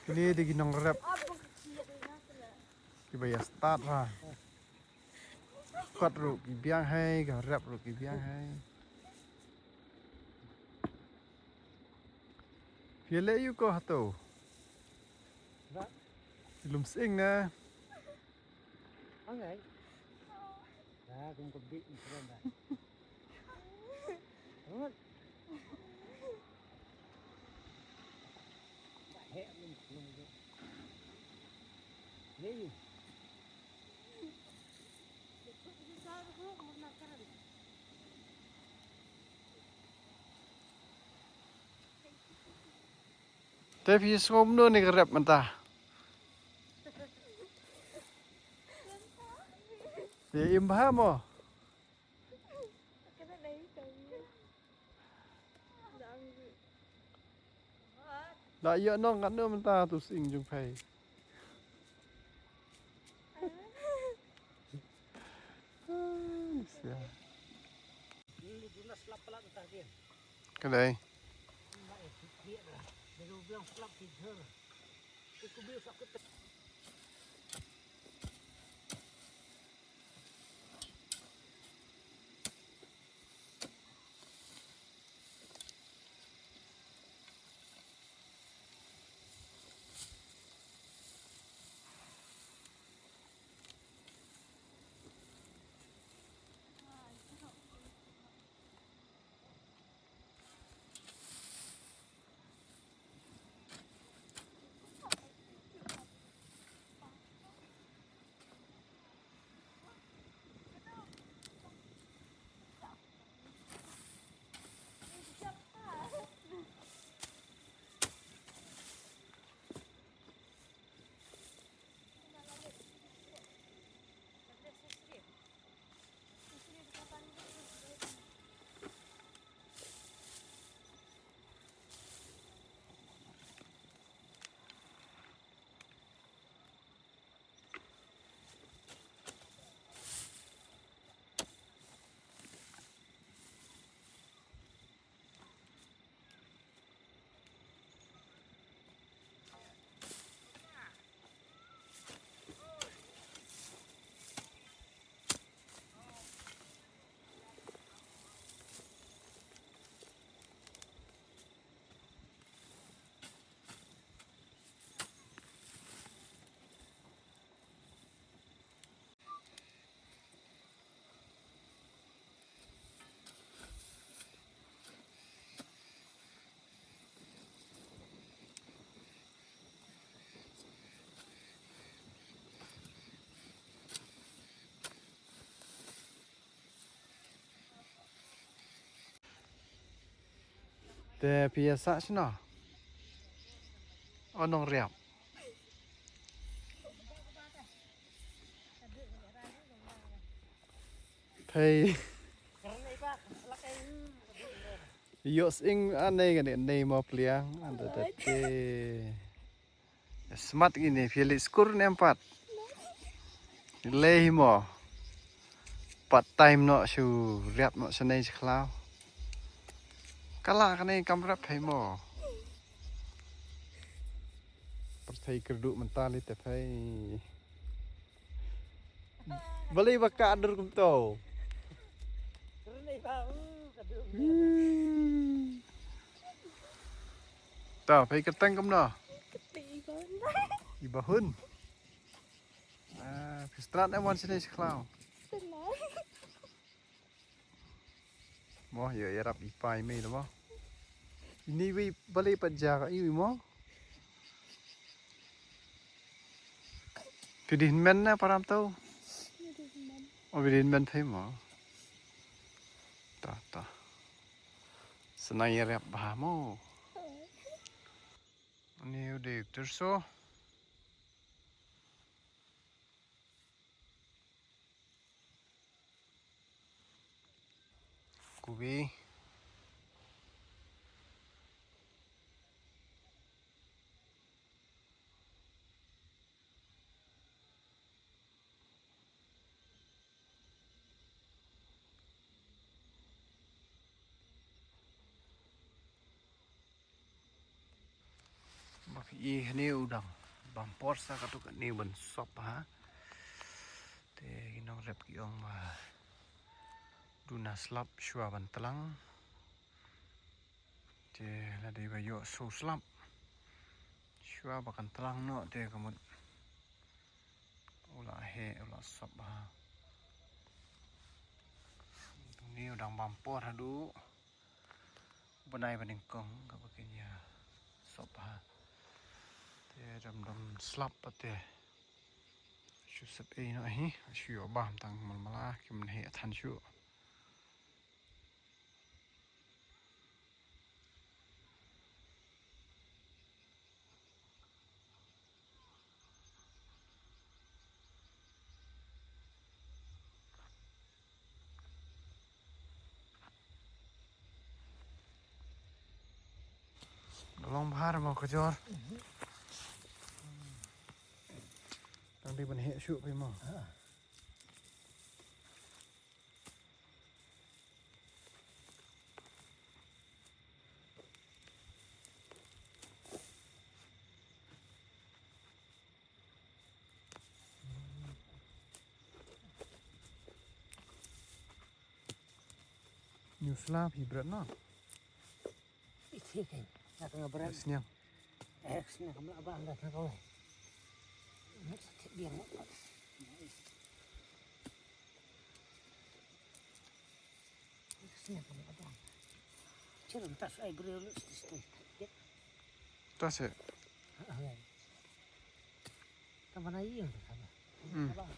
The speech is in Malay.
Ini di ginong rep. Kibaya start lah. Kot ru kibiang hai, ga rep ru kibiang hai. Fiele yu ko hato. Ilum sing na. Angai. Dah, kum kebik ni keren dah. Bangun. Tak hek ni belum tu. Ni. Tapi sengom no ni rep mentah. Ya imbah mo. Dah ya nong kan no mentah tu sing jung pai. Cái đây. Te biasa sino. Onong riap. Pai. Yo sing aneh kan aneh mau peliang ada tete. Smart gini Felix kur ni empat. Leh mo. Part time no shu riap no senai seklau. Kalah kan ni kamrap hai mo. Pertai kerduk mental ni tapi. Beli baka adur kum to. Tao pai keteng kum no. Ibahun. Ah, pistrat emon senai seklau. Mo ya ya rap ipai me lo mo. Ini wi balik pajak iwi mo. Pidin men na param tau. Oh pidin men pay mo. Ta. Senai rap bah mo. Ini udah terso. Kubi. ini udang bampor sa katuk ni ban sop ha te ginong rep kiong ma duna slap shua ban telang te la de bayo so slap shua bakan telang no te kamut ula he ula sop ha ni udang bampor hadu benai baning kong kapaknya sop ha te dam slap pate shu sep e no hi shu bam tang mala kim he than shu long bahar mau kejor tang di ban he shu pe mo New slap hibrat no Isi kan. Nak ngabaran. snyang Sini kamu abang dah nak kau. Nak sakit dia nak. Sini kamu abang. Cuma tak saya beri lu sini. ta se Kamu nak iya tak? Abang.